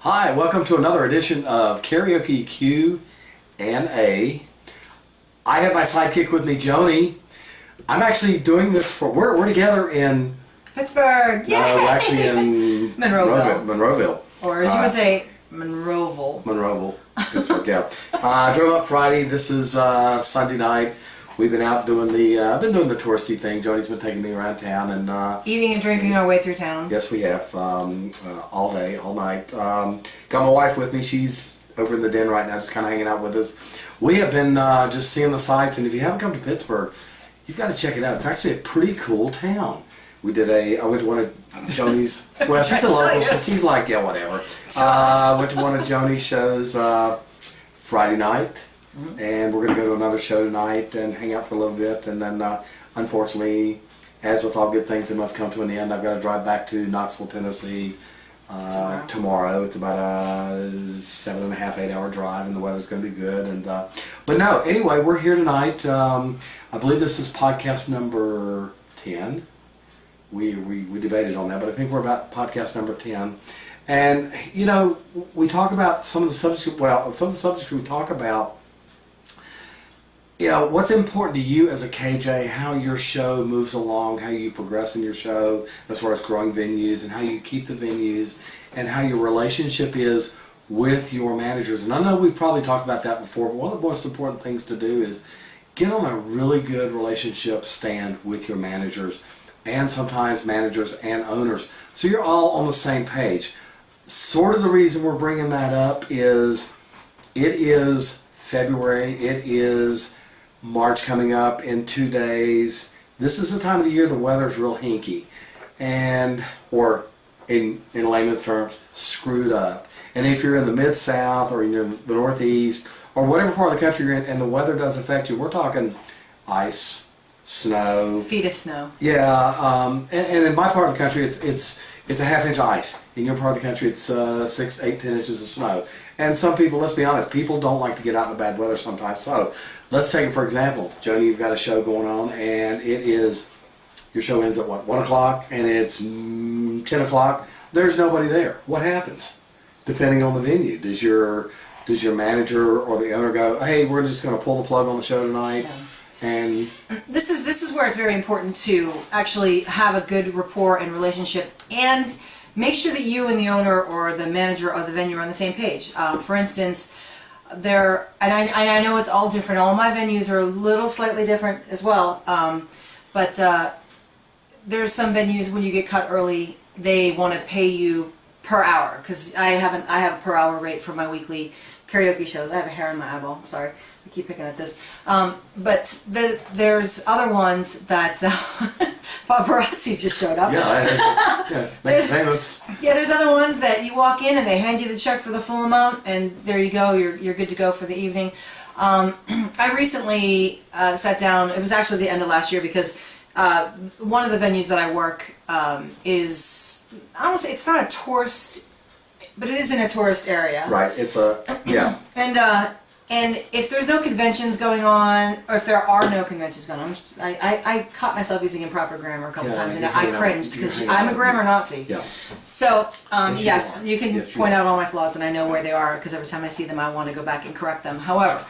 Hi, welcome to another edition of Karaoke Q&A. I have my sidekick with me, Joni. I'm actually doing this for, we're together in Pittsburgh. No, actually in Monroeville. Or as you would say, Monroeville, Pittsburgh, yeah. Drove up Friday. This is Sunday night. We've been out doing the touristy thing. Joni's been taking me around town and eating and drinking our way through town. Yes, we have all day, all night. Got my wife with me. She's over in the den right now, just kind of hanging out with us. We have been just seeing the sights, and if you haven't come to Pittsburgh, you've got to check it out. It's actually a pretty cool town. I went to one of Joni's, well, she's a local, so she's like, yeah, whatever. Went to one of Joni's shows Friday night, and we're going to go to another show tonight and hang out for a little bit, and then unfortunately, as with all good things, it must come to an end. I've got to drive back to Knoxville, Tennessee tomorrow. It's about a 7.5, 8 hour drive, and the weather's going to be good. And but no, anyway, we're here tonight. I believe this is podcast number 10. We debated on that, but I think we're about podcast number 10. And, you know, we talk about some of the subjects we talk about, you know, what's important to you as a KJ, how your show moves along, how you progress in your show as far as growing venues, and how you keep the venues, and how your relationship is with your managers. And I know we've probably talked about that before, but one of the most important things to do is get on a really good relationship stand with your managers, and sometimes managers and owners, so you're all on the same page. Sort of the reason we're bringing that up is it is February, it is March coming up in 2 days. This is the time of the year the weather's real hinky, or in layman's terms, screwed up. And if you're in the Mid-South or you're in the Northeast or whatever part of the country you're in and the weather does affect you, we're talking ice, snow. Feet of snow. Yeah, and in my part of the country it's a half-inch of ice. In your part of the country it's 6, 8, 10 inches of snow. And some people, let's be honest, people don't like to get out in the bad weather sometimes. So let's take it for example. Joni, you've got a show going on, and your show ends at what, 1 o'clock, and it's 10 o'clock. There's nobody there. What happens? Depending on the venue, does your manager or the owner go, hey, we're just going to pull the plug on the show tonight? Yeah. And this is where it's very important to actually have a good rapport and relationship, and make sure that you and the owner or the manager of the venue are on the same page. For instance, I know it's all different. All my venues are a little slightly different as well. But there's some venues when you get cut early, they want to pay you per hour, because I have a per hour rate for my weekly karaoke shows. I have a hair in my eyeball. Sorry. I keep picking at this. But there's other ones that paparazzi just showed up. Yeah, make it famous. Yeah, there's other ones that you walk in and they hand you the check for the full amount, and there you go. You're good to go for the evening. I recently sat down. It was actually the end of last year, because one of the venues that I work is, I don't say it's not a tourist, but it is in a tourist area. Right. It's yeah. And if there's no conventions going on, or if there are no conventions going on, I caught myself using improper grammar a couple times, and I cringed, because I'm a grammar Nazi. Yeah. So, yes, you can Yes, point out all my flaws, and I know where they are, because every time I see them, I want to go back and correct them. However,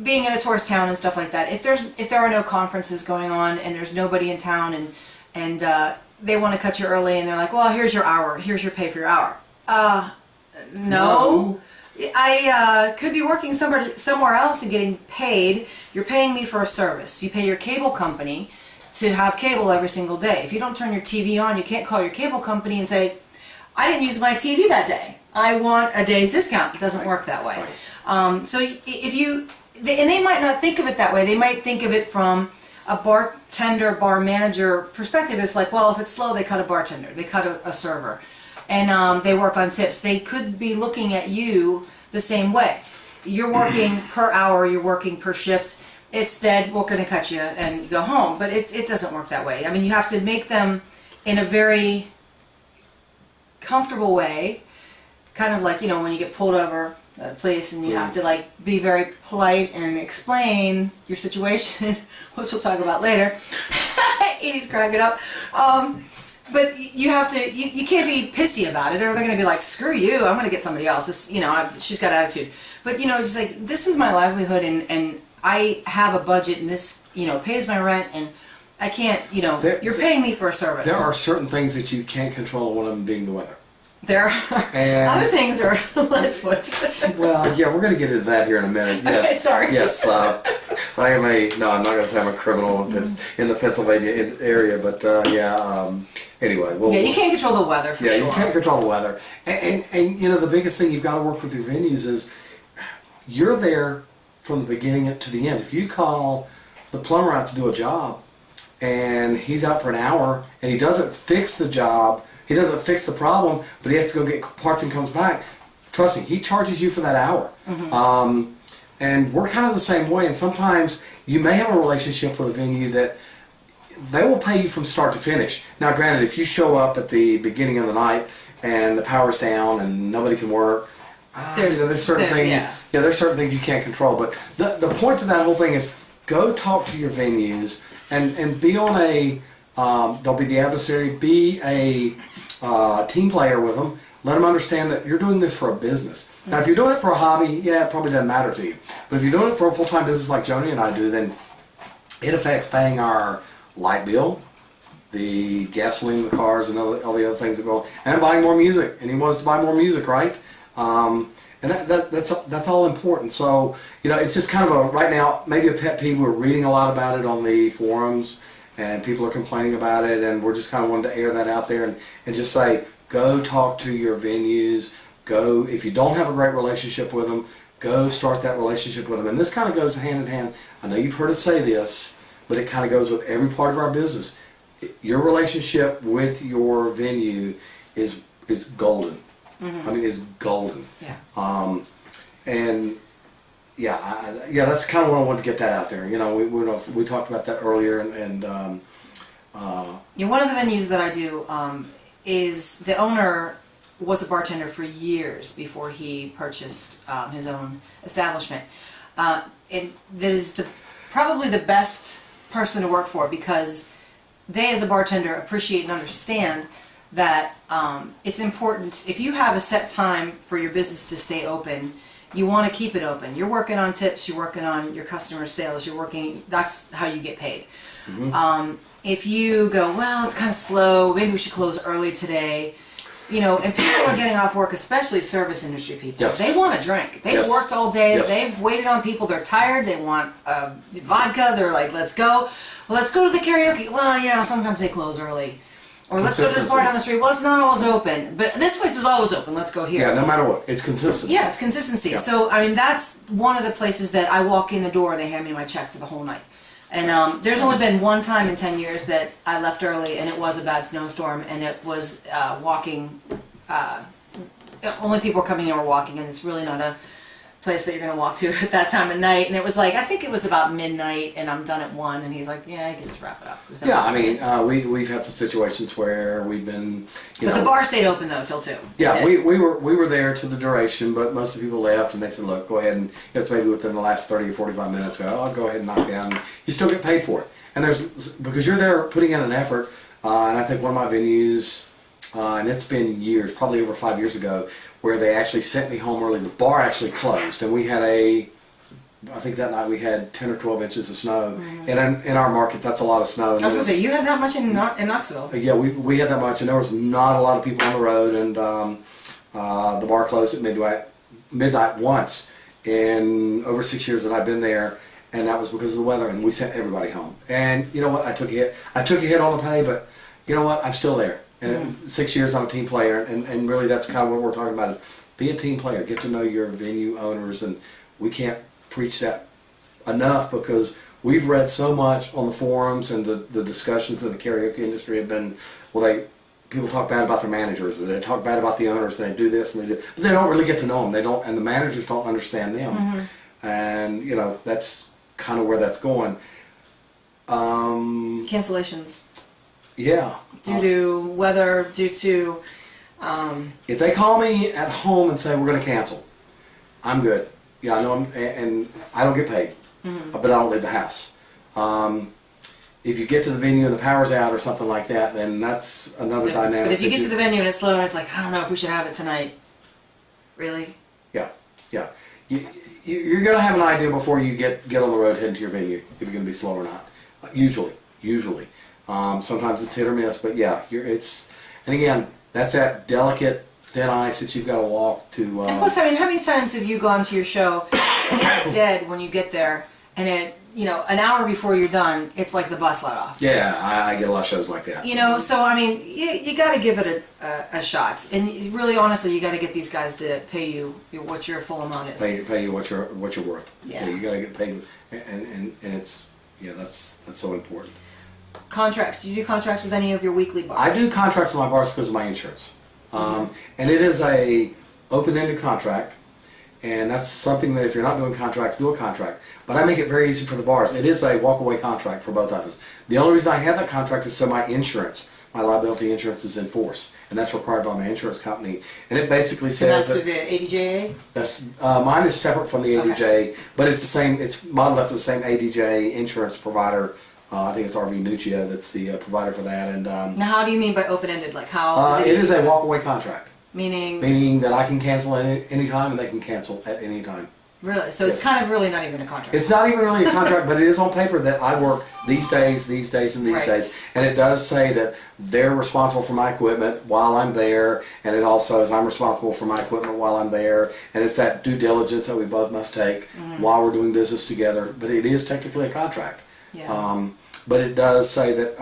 being in a tourist town and stuff like that, if there are no conferences going on and there's nobody in town, and they want to cut you early, and they're like, well, here's your hour, here's your pay for your hour. No. I could be working somewhere else and getting paid. You're paying me for a service. You pay your cable company to have cable every single day. If you don't turn your TV on, you can't call your cable company and say, I didn't use my TV that day. I want a day's discount. It doesn't work that way. So if you, and they might not think of it that way. They might think of it from a bartender, bar manager perspective. It's like, well, if it's slow, they cut a bartender. They cut a server. And they work on tips. They could be looking at you the same way. You're working per hour, you're working per shift. It's dead, we're going to cut you and go home. But it doesn't work that way. I mean, you have to make them in a very comfortable way, kind of like, you know, when you get pulled over a place and you have to like be very polite and explain your situation, which we'll talk about later. 80s crack it up. But you have to, you can't be pissy about it, or they're going to be like, screw you, I'm going to get somebody else. This, she's got attitude. But, it's like, this is my livelihood, and I have a budget, and this, pays my rent, and I can't, you're paying me for a service. There are certain things that you can't control, one of them being the weather. There are And other things are Leadfoot. well, yeah, we're going to get into that here in a minute. Yes. Okay, sorry. Yes. I'm not going to say I'm a criminal in the Pennsylvania area, but anyway. Yeah, you can't control the weather for sure. Yeah, you can't control the weather. And the biggest thing you've got to work with your venues is you're there from the beginning to the end. If you call the plumber out to do a job and he's out for an hour and he doesn't fix the job, he doesn't fix the problem, but he has to go get parts and comes back, trust me, he charges you for that hour. Mm-hmm. And we're kind of the same way, and sometimes you may have a relationship with a venue that they will pay you from start to finish. Now granted, if you show up at the beginning of the night and the power's down and nobody can work, there's certain things. Yeah, there's certain things you can't control. But the point to that whole thing is go talk to your venues and be on a. Don't be the adversary. Be a team player with them. Let them understand that you're doing this for a business. Now, if you're doing it for a hobby, yeah, it probably doesn't matter to you. But if you're doing it for a full-time business like Joni and I do, then it affects paying our light bill, the gasoline in the cars, and all the other things that go on, and buying more music. And he wants to buy more music, right? And that's all important. So, it's just kind of right now, maybe a pet peeve. We're reading a lot about it on the forums, and people are complaining about it, and we're just kind of wanting to air that out there and just say, go talk to your venues. Go, if you don't have a great relationship with them, go start that relationship with them. And this kind of goes hand in hand. I know you've heard us say this, but it kind of goes with every part of our business. Your relationship with your venue is golden. Mm-hmm. I mean, is golden. Yeah. That's kind of what I wanted to get that out there. We talked about that earlier, One of the venues that I do is the owner was a bartender for years before he purchased his own establishment. And that is probably the best person to work for, because they, as a bartender, appreciate and understand that it's important. If you have a set time for your business to stay open, you want to keep it open. You're working on tips, you're working on your customer sales, that's how you get paid. Mm-hmm. If you go, well, it's kind of slow, maybe we should close early today, and people are getting off work, especially service industry people. Yes. They want to drink. They've worked all day. Yes. They've waited on people. They're tired. They want vodka. They're like, let's go. Well, let's go to the karaoke. Well, sometimes they close early. Or let's go to this bar down the street. Well, it's not always open, but this place is always open. Let's go here. Yeah, no matter what. It's consistency. Yeah, it's consistency. Yeah. So, that's one of the places that I walk in the door, they hand me my check for the whole night. And there's only been one time in 10 years that I left early, and it was a bad snowstorm, and it was walking. Only people coming in were walking, and it's really not a place that you're going to walk to at that time of night. And it was like, I think it was about midnight, and I'm done at 1, and he's like, yeah, I can just wrap it up. Yeah, we've had some situations where we've been, But the bar stayed open, though, till 2. Yeah, we were there to the duration, but most of the people left, and they said, look, go ahead, and it's maybe within the last 30 or 45 minutes, I'll go ahead and knock down. You still get paid for it. And because you're there putting in an effort, and I think one of my venues, and it's been years, probably over 5 years ago, where they actually sent me home early. The bar actually closed, and we had I think that night we had 10 or 12 inches of snow. Mm-hmm. And in our market, that's a lot of snow. I was going to say, you had that much in Knoxville. Yeah, we had that much, and there was not a lot of people on the road, and the bar closed at midnight once in over 6 years that I've been there, and that was because of the weather, and we sent everybody home. And you know what? I took a hit. I took a hit on the pay, but you know what? I'm still there. And in 6 years, I'm a team player, and really that's kind of what we're talking about is be a team player. Get to know your venue owners, and we can't preach that enough because we've read so much on the forums and the discussions of the karaoke industry have been, people talk bad about their managers, they talk bad about the owners, they do this and they do, but they don't really get to know them. They don't, and the managers don't understand them. Mm-hmm. And that's kind of where that's going. Cancellations. Yeah. Due to weather, if they call me at home and say we're going to cancel, I'm good. Yeah, I know and I don't get paid, but I don't leave the house. if you get to the venue and the power's out or something like that, then that's another dynamic. But if you that get to the venue and it's slow and it's like, I don't know if we should have it tonight. Really? Yeah, yeah. You're going to have an idea before you get on the road heading to your venue if you're going to be slow or not. Usually. Sometimes it's hit or miss, but yeah, and again, that's that delicate, thin ice that you've got to walk to. And plus, I mean, how many times have you gone to your show and it's dead when you get there, and an hour before you're done, it's like the bus let off. Yeah, I get a lot of shows like that. So I mean, you got to give it a shot, and really, honestly, you got to get these guys to pay you what your full amount is. Pay you what you're worth. Yeah. You got to get paid, and it's that's so important. Contracts. Do you do contracts with any of your weekly bars? I do contracts with my bars because of my insurance, and it is a open-ended contract. And that's something that if you're not doing contracts, do a contract. But I make it very easy for the bars. It is a walk-away contract for both of us. The only reason I have that contract is so my liability insurance is in force. And that's required by my insurance company. And it basically says... And that's through the ADJA? Mine is separate from the ADJ, Okay. but it's the same. It's modeled after the same ADJ insurance provider. I think it's RV Nuccia that's the provider for that. And Now, how do you mean by open-ended? Like how? it is a walk-away contract. Meaning that I can cancel at any time and they can cancel at any time. Really? So it's kind of really not even a contract. It's not even really a contract, but it is on paper that I work these days, and these Right. days. And it does say that they're responsible for my equipment while I'm there, and it also is I'm responsible for my equipment while I'm there. And it's that due diligence that we both must take while we're doing business together. But it is technically a contract. Yeah. But it does say that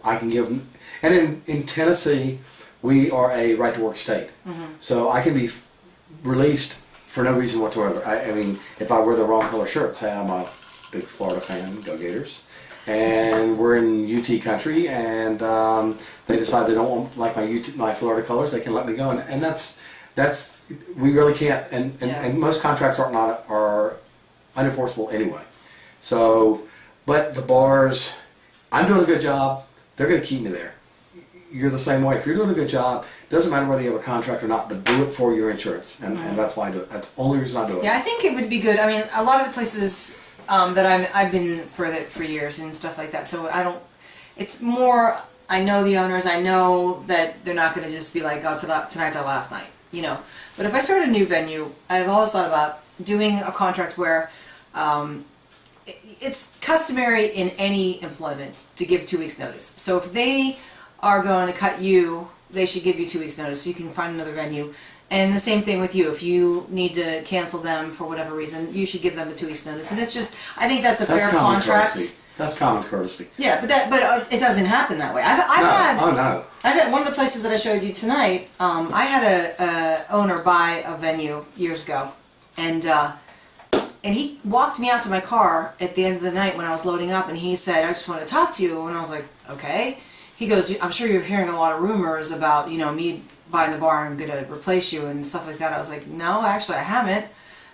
I can give... And in Tennessee... we are a right-to-work state, so I can be released for no reason whatsoever. I mean, if I wear the wrong color shirts, hey, I'm a big Florida fan, go Gators, and we're in UT country, and they decide they don't like my Florida colors, they can let me go, and that's we really can't, and most contracts are unenforceable anyway. So, but the bars, I'm doing a good job, they're going to keep me there. You're the same way. If you're doing a good job, doesn't matter whether you have a contract or not, but do it for your insurance, and that's why I do it. That's the only reason I do it. Yeah, I think it would be good. I mean, a lot of the places that I've been for years and stuff like that. So I don't. It's more. I know the owners. I know that they're not going to just be like, oh, tonight's our last night, But if I start a new venue, I've always thought about doing a contract where it's customary in any employment to give 2 weeks notice. So if they are going to cut you, they should give you 2 weeks notice so you can find another venue. And the same thing with you. If you need to cancel them for whatever reason, you should give them a 2 weeks notice. And it's just, I think that's a fair contract. Courtesy. That's common courtesy. Yeah, but it doesn't happen that way. I've had one of the places that I showed you tonight. I had a owner buy a venue years ago, and he walked me out to my car at the end of the night when I was loading up, and he said, "I just want to talk to you." And I was like, "Okay." He goes, "I'm sure you're hearing a lot of rumors about me buying the bar and going to replace you and stuff like that." I was like, "No, actually, I haven't."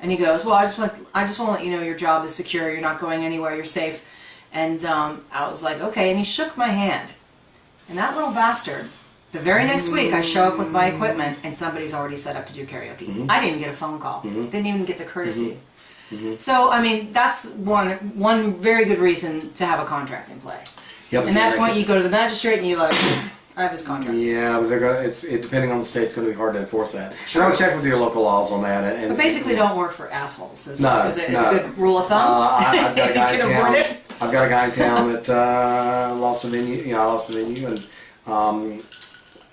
And he goes, "Well, I just want to let you know your job is secure. You're not going anywhere. You're safe." And I was like, "Okay." And he shook my hand. And that little bastard, the very next week, I show up with my equipment, and somebody's already set up to do karaoke. I didn't even get a phone call. Didn't even get the courtesy. So, I mean, that's one very good reason to have a contract in play. Yep, At that point, you go to the magistrate and you're like, I have this contract. Yeah, but depending on the state, it's going to be hard to enforce that. True. So check with your local laws on that. But basically, don't work for assholes. Is No, a good rule of thumb? I've got a guy in You can town. avoid it. I've got a guy in town that lost a venue. I lost a venue, and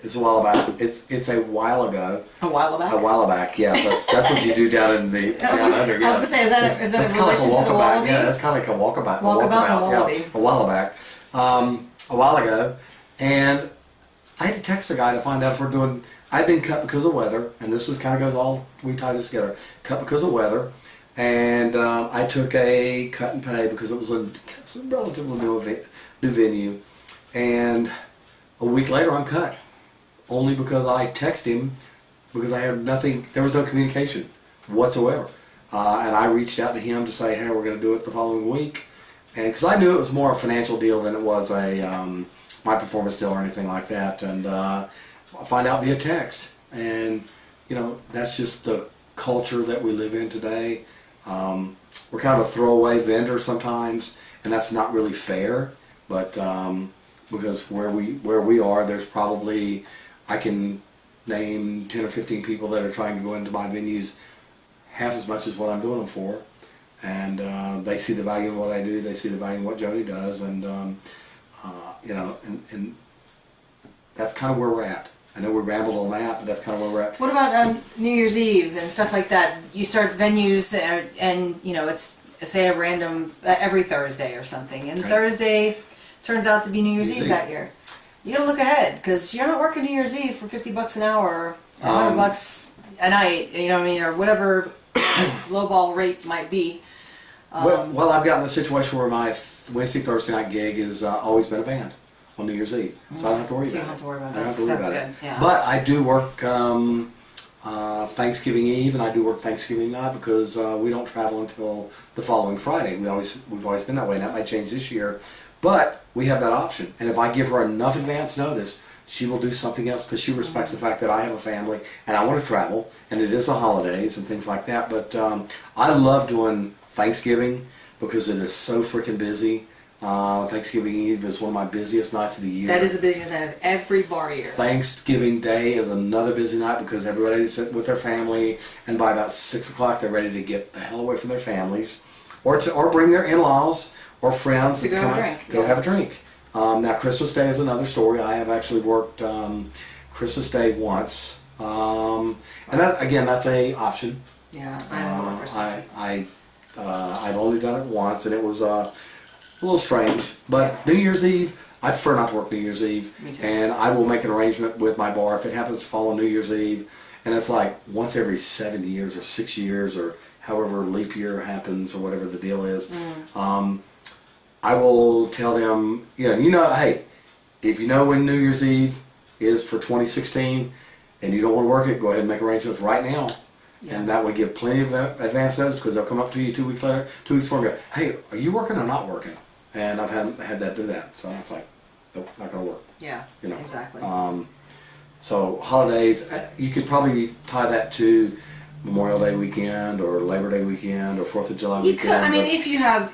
it's a while back. It's a while ago. A while back? A while back, yeah. That's what you do down in the down under. I was going to say, is that that's a kind of relation like a to the walkabout. wallaby? Yeah, that's kind of like a walkabout. Walkabout and wallaby. Yeah, a while back. A while ago, and I had to text the guy to find out if we're doing. I'd been cut because of weather, and this is kind of goes all. We tie this together. Cut because of weather, and I took a cut and pay because it was a relatively new venue, and a week later I'm cut, only because I texted him because I had nothing. There was no communication whatsoever, and I reached out to him to say, hey, we're going to do it the following week, and because I knew it was more a financial deal than it was a my performance deal or anything like that, and I find out via text, and that's just the culture that we live in today. We're kind of a throwaway vendor sometimes, and that's not really fair. but because where we are, there's probably, I can name 10 or 15 people that are trying to go into my venues half as much as what I'm doing them for, and they see the value in what I do. They see the value in what Jody does, and you know, and that's kind of where we're at. I know we rambled on that, but that's kind of where we're at. What about New Year's Eve and stuff like that? You start venues and you know, it's say a random every Thursday or something, and Right. Thursday turns out to be New Year's Eve Eve. that year. You gotta look ahead because you're not working New Year's Eve for $50 an hour, or $100 a night. You know what I mean, or whatever lowball rates might be. Well, I've gotten the situation where my Wednesday, Thursday night gig has always been a band on New Year's Eve, so I don't have to worry So you about don't it. have to worry about I don't have that. to worry That's about good, it. yeah. But I do work Thanksgiving Eve, and I do work Thanksgiving night because we don't travel until the following Friday. We've always been that way, and that might change this year. But we have that option, and if I give her enough advance notice, she will do something else because she respects the fact that I have a family and I want to travel, and it is the holidays and things like that. But I love doing Thanksgiving because it is so freaking busy. Thanksgiving Eve is one of my busiest nights of the year. That is the busiest night of every bar year. Thanksgiving Day is another busy night because everybody's with their family, and by about 6 o'clock they're ready to get the hell away from their families, or bring their in-laws or friends To go have a drink, Go yeah. have a drink. Now Christmas Day is another story. I have actually worked Christmas Day once, and that again, that's a option. Yeah, I don't know Christmas. I've only done it once, and it was a little strange. But New Year's Eve, I prefer not to work New Year's Eve. Me too. And I will make an arrangement with my bar if it happens to fall on New Year's Eve, and it's like once every 7 years or 6 years or however leap year happens or whatever the deal is. I will tell them, hey, if you know when New Year's Eve is for 2016 and you don't want to work it, go ahead and make arrangements right now. Yeah. And that way give plenty of advance notice because they'll come up to you 2 weeks later, 2 weeks before and go, hey, are you working or not working? And I've had that do that. So it's like, nope, not going to work. Yeah, You know. exactly. So holidays, you could probably tie that to Memorial Day weekend or Labor Day weekend or 4th of July You weekend. could, I mean, but-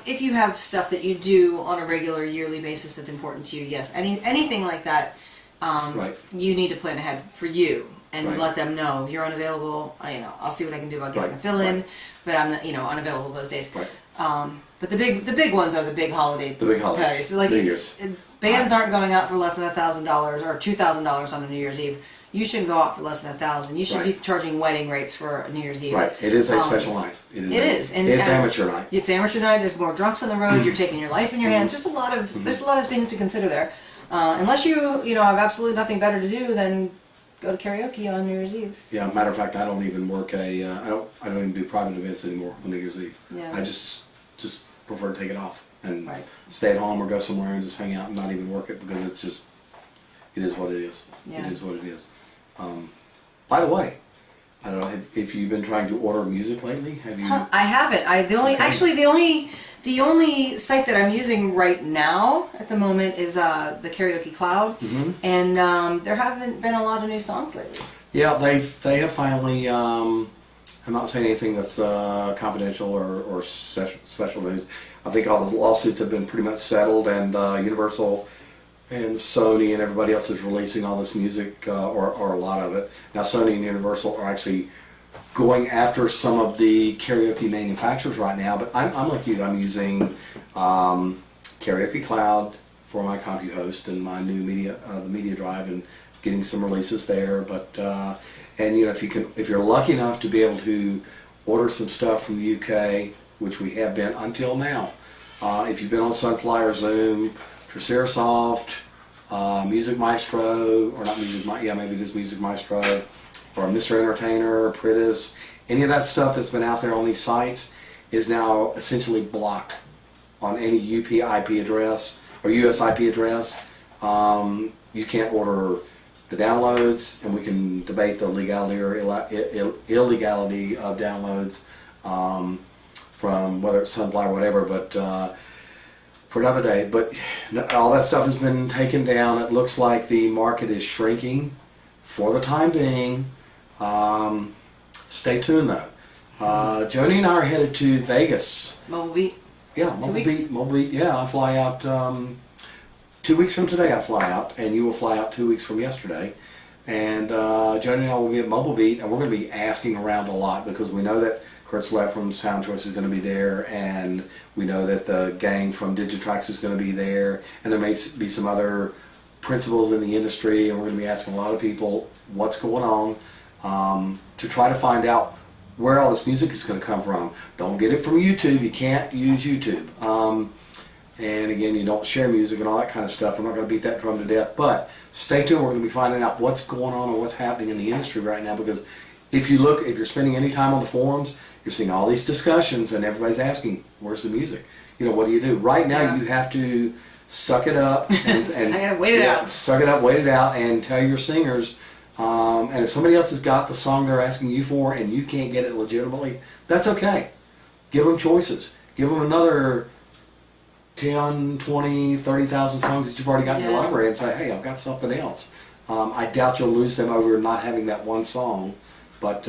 if you have stuff that you do on a regular yearly basis that's important to you, yes, anything like that, Right. you need to plan ahead for you and Right. let them know you're unavailable. I'll see what I can do about getting Right, a fill in, right. but I'm unavailable those days. Right. But the big ones are the big holiday. The big holidays. parties. Like New Year's. bands aren't going out for less than $1,000 or $2,000 on a New Year's Eve. You shouldn't go out for less than $1,000. You should be Right. charging wedding rates for a New Year's Eve. Right. It is a special night. It is, and it's amateur night. It's amateur night. There's more drunks on the road. You're taking your life in your hands. There's a lot of things to consider there. Unless you have absolutely nothing better to do than go to karaoke on New Year's Eve. Yeah, matter of fact, I don't even work I don't even do private events anymore on New Year's Eve. Yeah. I just prefer to take it off and Right. stay at home or go somewhere and just hang out and not even work it because it is what it is. Yeah. It is what it is. By the way, I don't know if you've been trying to order music lately. Have you? I haven't. The only site that I'm using right now at the moment is the Karaoke Cloud, and there haven't been a lot of new songs lately. Yeah, they have finally. I'm not saying anything that's confidential or special news. I think all the lawsuits have been pretty much settled, and Universal and Sony and everybody else is releasing all this music, or a lot of it. Now Sony and Universal are actually going after some of the karaoke manufacturers right now, but I'm like you. I'm using Karaoke Cloud for my CompuHost and my new media, the Media Drive, and getting some releases there. But and if you're lucky enough to be able to order some stuff from the UK, which we have been until now, if you've been on Sunfly or Zoom, Tricerasoft, Music Maestro, or not Music Maestro, yeah, maybe it is Music Maestro, or Mr. Entertainer, Pritis, any of that stuff that's been out there on these sites is now essentially blocked on any UP IP address or US IP address. You can't order the downloads, and we can debate the legality or illegality of downloads from whether it's Sunfly or whatever, but for another day. But all that stuff has been taken down. It looks like the market is shrinking for the time being. Stay tuned though. Joni and I are headed to Vegas. Mobile Beat. Yeah, weeks? Mobile Beat. Yeah, I fly out 2 weeks from today I fly out, and you will fly out 2 weeks from yesterday. And Joni and I will be at Mobile Beat, and we're going to be asking around a lot because we know that Kurt Slett from Sound Choice is going to be there, and we know that the gang from Digitrax is going to be there, and there may be some other principals in the industry, and we're going to be asking a lot of people what's going on to try to find out where all this music is going to come from. Don't get it from YouTube. You can't use YouTube. And again, you don't share music and all that kind of stuff. We're not going to beat that drum to death. But stay tuned. We're going to be finding out what's going on and what's happening in the industry right now. Because if you're spending any time on the forums, you're seeing all these discussions and everybody's asking, where's the music? What do you do? Right now, you have to suck it up and wait it out. Suck it up, wait it out, and tell your singers. And if somebody else has got the song they're asking you for and you can't get it legitimately, that's okay. Give them choices. Give them another 10, 20, 30,000 songs that you've already got in your library and say, hey, I've got something else. I doubt you'll lose them over not having that one song, but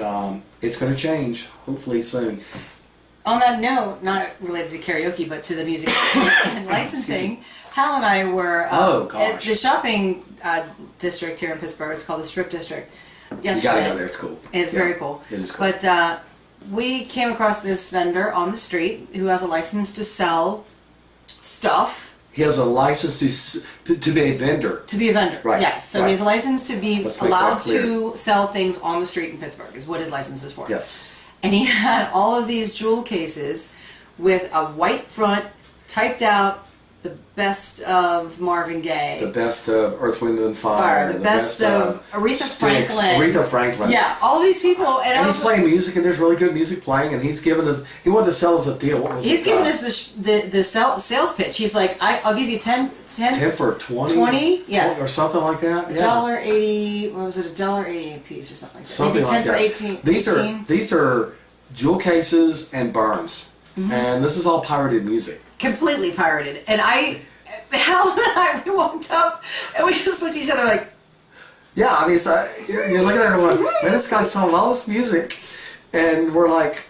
it's going to change, hopefully soon. On that note, not related to karaoke, but to the music and licensing, Hal and I were at the shopping district here in Pittsburgh. It's called the Strip District. Yesterday. You gotta go there. It's cool. It's very cool. It is cool. But we came across this vendor on the street who has a license to sell stuff. He has a license to be a vendor. To be a vendor, right? Yes. So right. he has a license to be Let's make allowed that clear. to sell things on the street in Pittsburgh. Is what his license is for. Yes. And he had all of these jewel cases with a white front, typed out, the best of Marvin Gaye. The best of Earth, Wind and Fire. The best of Aretha Styx, Franklin. Aretha Franklin. Yeah, all these people. And he's playing music, and there's really good music playing, and he's given us, he wanted to sell us a deal. What was he's it? giving us the sales pitch. He's like, I'll give you 10 for 20? 20? Yeah. Or something like that? Yeah. $1.80, what was it, $1.80 a piece or something like that. Something Maybe 10 like for that. 18. These are jewel cases and burns. Mm-hmm. And this is all pirated music. Completely pirated. And Hal and I, we walked up and we just looked at each other like, yeah, I mean, so you're looking at it going, man, this guy's selling all this music. And we're like,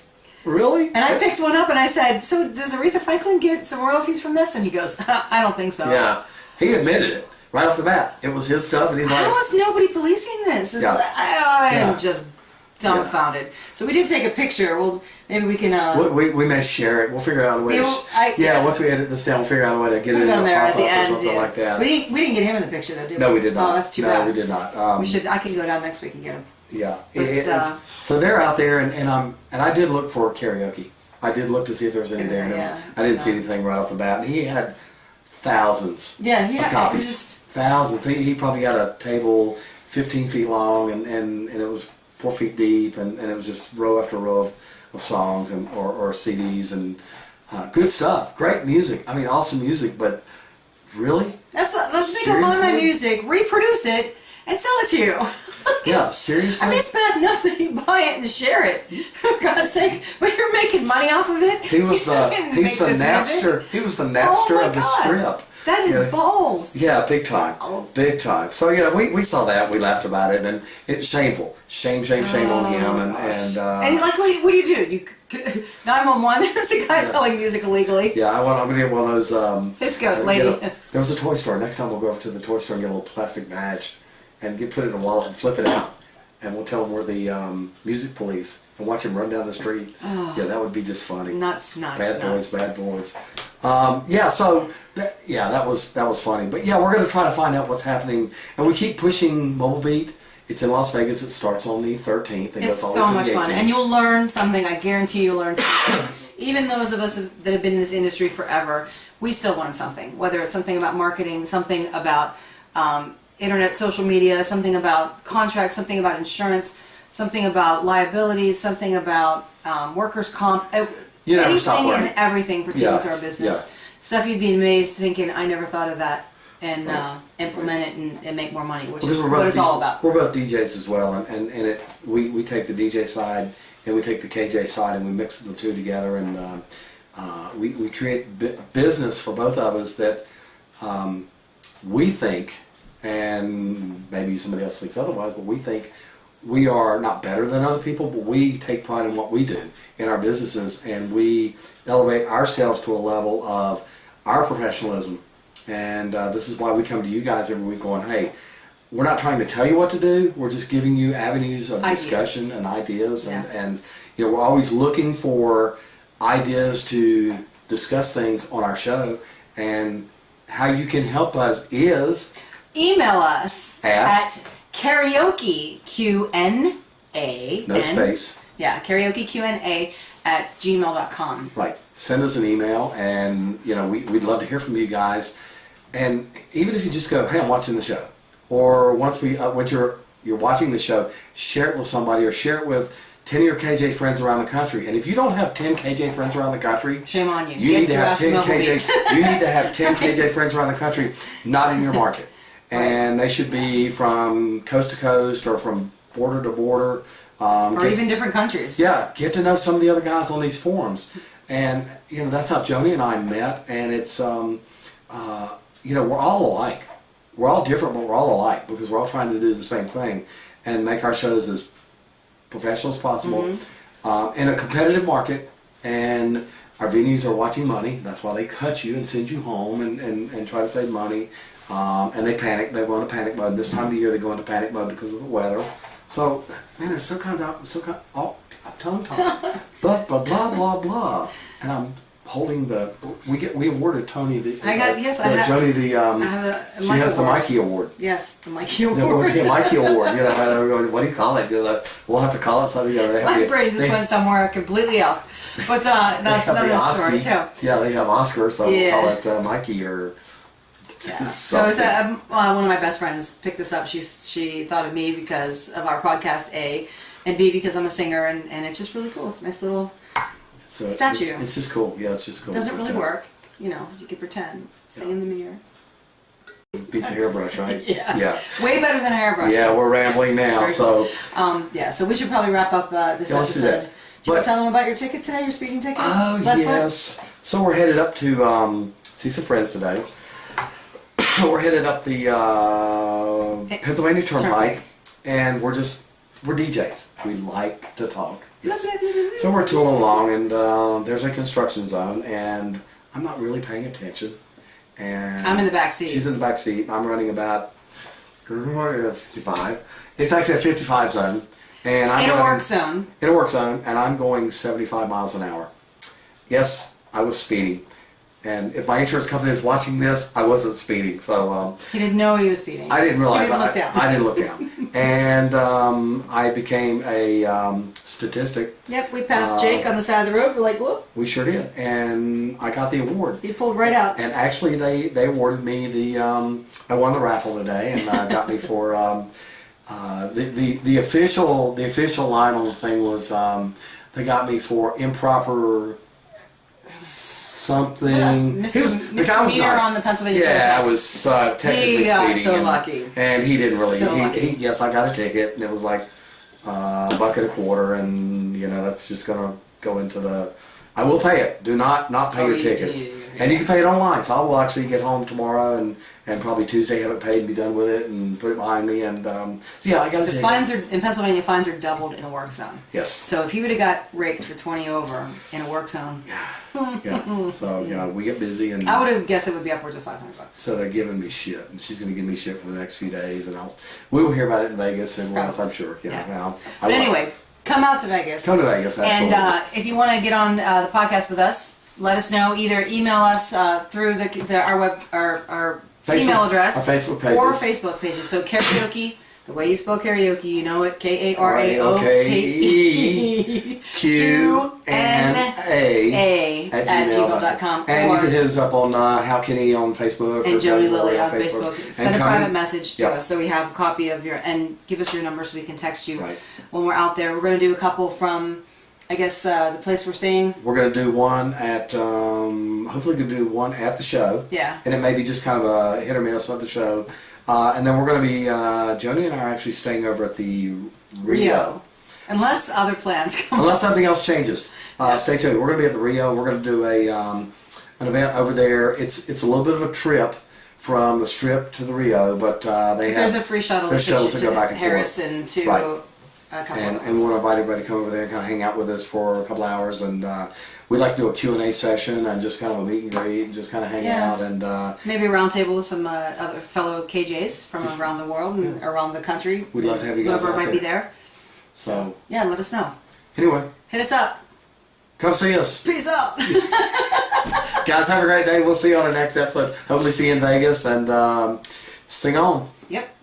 really? And I picked one up and I said, so does Aretha Franklin get some royalties from this? And he goes, I don't think so. Yeah. He admitted it right off the bat. It was his stuff, and he's like, how is nobody policing this? I am just dumbfounded. So we did take a picture. Well, maybe we can. We may share it. We'll figure out a way. Once we edit this down, we'll figure out a way to get it in there a at the pop-up or end. something like that. We didn't get him in the picture though, did we? No, we did not. Oh, that's too bad. No, we did not. We should. I can go down next week and get him. Yeah. But, so they're out there, and I did look for karaoke. I did look to see if there was any there, and I didn't see anything right off the bat. And he had thousands of copies. Thousands. He probably had a table 15 feet long, and it was 4 feet deep, and it was just row after row of songs or CDs and good stuff. Great music. I mean, awesome music, but really? Let's make a lot of my music, reproduce it, and sell it to you. Yeah, seriously? I mean, it's bad enough that you buy it and share it, for God's sake, but you're making money off of it? He's the Napster. He was the Napster of the Strip. That is balls. Yeah, big time. Big time. So, we saw that. We laughed about it, and it's shameful. Shame on him. And like, what do you do? 911, there's a guy selling music illegally. Yeah, I'm going to get one of those. Let's go, lady. There was a toy store. Next time we'll go over to the toy store and get a little plastic badge and put it in a wallet and flip it out. And we'll tell them we're the music police and watch them run down the street. Oh, yeah, that would be just funny. Nuts. Bad boys. That was funny. But yeah, we're going to try to find out what's happening. And we keep pushing Mobile Beat. It's in Las Vegas. It starts on the 13th. It's so much fun. And you'll learn something. I guarantee you'll learn something. Even those of us that have been in this industry forever, we still learn something. Whether it's something about marketing, something about internet, social media, something about contracts, something about insurance, something about liabilities, something about workers' comp. You never stop learning. And everything pertaining to our business. Stuff you'd be amazed thinking, I never thought of that, and implement it and make more money, which is what it's all about. We're both DJs as well, and we take the DJ side and we take the KJ side and we mix the two together, and we create business for both of us that we think, and maybe somebody else thinks otherwise, but we think we are not better than other people, but we take pride in what we do in our businesses, and we elevate ourselves to a level of our professionalism And this is why we come to you guys every week going, hey, we're not trying to tell you what to do. We're just giving you avenues of discussion and ideas. And we're always looking for ideas to discuss things on our show. And how you can help us is... email us at karaoke, Q-N-A. No space. Yeah, karaoke, Q-N-A at gmail.com. Right. Send us an email, and we'd love to hear from you guys. And even if you just go, hey, I'm watching the show, or once you're watching the show, share it with somebody, or share it with 10 of your KJ friends around the country. And if you don't have 10 KJ friends around the country, shame on you. You need to have 10 KJ. You need to have 10 KJ friends around the country, not in your market, and they should be from coast to coast or from border to border, or even different countries. Yeah, get to know some of the other guys on these forums, and that's how Joni and I met. And it's we're all alike. We're all different, but we're all alike because we're all trying to do the same thing and make our shows as professional as possible in a competitive market. And our venues are watching money. That's why they cut you and send you home and try to save money. And they panic. They go into panic mode. This time of the year, they go into panic mode because of the weather. So, man, there's tongue talk, blah blah blah blah blah, and I'm holding we awarded Tony the. Joni the. She has the Mikey Award. Yes, the Mikey Award. The Mikey Award. What do you call it? We'll have to call it something. My brain just went somewhere completely else, but that's another story too. Yeah, they have Oscar, so we'll call it Mikey or. Yeah. So it's one of my best friends picked this up. She thought of me because of our podcast, A, and B because I'm a singer, and it's just really cool. It's a nice little statue. It's just cool. Yeah, it's just cool. It doesn't really work. You can pretend. Sing in the mirror. Beats a hairbrush, right? Yeah. Way better than a hairbrush. Yeah, we're rambling now, so... So we should probably wrap up this episode. Let's do that. Do you want to tell them about your ticket today, your speaking ticket? Oh, yes. So we're headed up to see some friends today. We're headed up the Pennsylvania Turnpike, and we're DJs. We like to talk. Yes. So we're tooling along, and there's a construction zone, and I'm not really paying attention. And I'm in the back seat. She's in the back seat. I'm running about 55. It's actually a 55 zone, and I'm in a work zone. In a work zone, and I'm going 75 miles an hour. Yes, I was speeding. And if my insurance company is watching this, I wasn't speeding. So he didn't know he was speeding. I didn't realize. I didn't look down, and I became a statistic. Yep, we passed Jake on the side of the road. We're like, whoop. We sure did, and I got the award. He pulled right out. And actually, they awarded me the. I won the raffle today, and got me for the official line on the thing was they got me for improper. Something. The guy was nice. On the Pennsylvania I was technically speeding. So lucky. And he didn't really. Lucky. Yes, I got a ticket, and it was like $1.25, and that's just gonna go into the. I will pay it. Do not pay your tickets, and you can pay it online. So I will actually get home tomorrow and probably Tuesday have it paid and be done with it and put it behind me. And so I got. Because fines in Pennsylvania, fines are doubled in a work zone. Yes. So if you would have got raked for 20 over in a work zone. Yeah. So we get busy, and I would have guessed it would be upwards of $500. So they're giving me shit, and she's going to give me shit for the next few days, and we will hear about it in Vegas and else, I'm sure. But anyway, come out to Vegas. Come to Vegas, absolutely. And if you want to get on the podcast with us, let us know. Either email us through our Facebook, email address, our Facebook pages, or Facebook pages. So karaoke. The way you spell karaoke, you know it. Karaoke Q&A at gmail.com. And you can hit us up on How Kenny on Facebook. And Joni Lily on Facebook. Send a private message to us so we have a copy of and give us your number so we can text you when we're out there. We're going to do a couple from, I guess, the place we're staying. We're going to do one at, hopefully we can do one at the show. Yeah. And it may be just kind of a hit or miss at the show. And then we're going to be, Joni and I are actually staying over at the Rio. Unless other plans come Unless something else changes. Stay tuned. We're going to be at the Rio. We're going to do an event over there. It's a little bit of a trip from the Strip to the Rio, but there's a free shuttle to go back and Harrison forth. a couple and of we want to invite everybody to come over there and kind of hang out with us for a couple hours. And we'd like to do a Q&A session and just kind of a meet and greet and just kind of hang out. And maybe a round table with some other fellow KJs from around the world and around the country. We'd love to have you guys Whoever out might be there. So Yeah, let us know. anyway, Hit us up. come see us. Peace out. Guys, have a great day. We'll see you on our next episode. Hopefully see you in Vegas, and sing on. Yep.